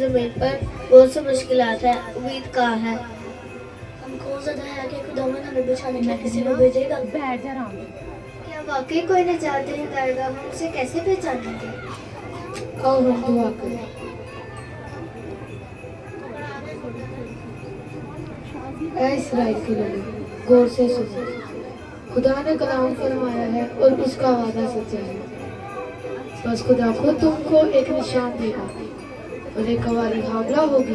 ज़मीन पर बहुत सी मुश्किलात है, उम्मीद कहाँ है। हमको ज़्यादा है कि खुदावंद हमें बचाने के लिए किसी को भेजेगा। बैठ जा आराम से। क्या वाकई कोई निजात देने आएगा? हम उसे कैसे पहचानेंगे? आओ हम दुआ करें। ऐ इस्राएल के लोगों, गौर से सुनो। खुदा ने कलाम फरमाया है और उसका वादा सच्चा है। बस खुदा खुद तुमको एक निशान देगा और एक कुंवारी हामला होगी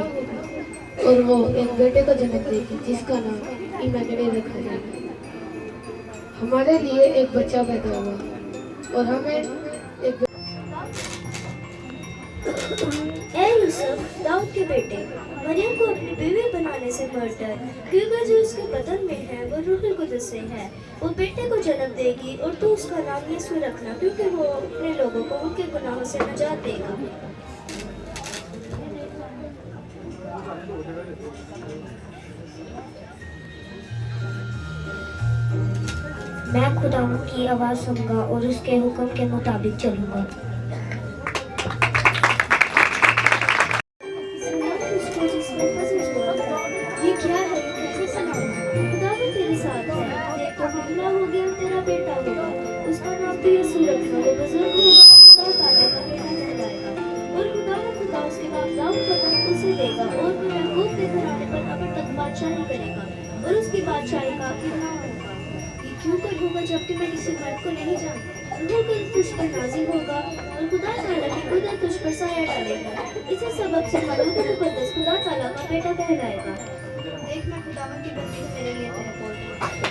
और वो एक बेटे को जन्म देगी जिसका नाम इमैनुएल रखा जाएगा। हमारे लिए एक बच्चा पैदा हुआ और हमें एक ए यूसुफ, दाऊद के बेटे, मरियम को अपनी बीवी बनाने से मत डर, क्योंकि जो उसके बदन में है वो रूहुल कुद्दुस से है। वो बेटे को जन्म देगी और तू उसका नाम यीशु रखना, क्योंकि वो अपने लोगों को उनके गुनाहों से निजात देगा। मैं खुदावंद की आवाज़ सुनूंगा और उसके हुक्म के मुताबिक चलूंगा। ये क्या है? कैसे सुनाऊं? खुदावंद तेरे साथ है। देख, तो हमला हो गया, तेरा बेटा होगा, उसका नाम भी यीशु रखना। वो बुजुर्ग होगा, खुदा ताला का बेटा कहलाएगा, और खुदावंद खुदा उसके बाप दाऊद का तख्त उसे देगा, और वो याकूब के घराने पर अब तक बादशाही करेगा, और उसकी बादशाही का आखिर ना होगा। ये क्यों कर होगा जबकि मैं किसी मर्द को नहीं जानता? रूह कुद्दुस तुझ पर नाज़िल होगा और खुदा ताला की कुदरत तुझ पर साया डालेगा। इसी सबब से मलूक मुकद्दस खुदा ताला का बेटा कहलाएगा। देख, मैं खुदावंद की बंदी हूँ, मेरे लिए तेरे बोल।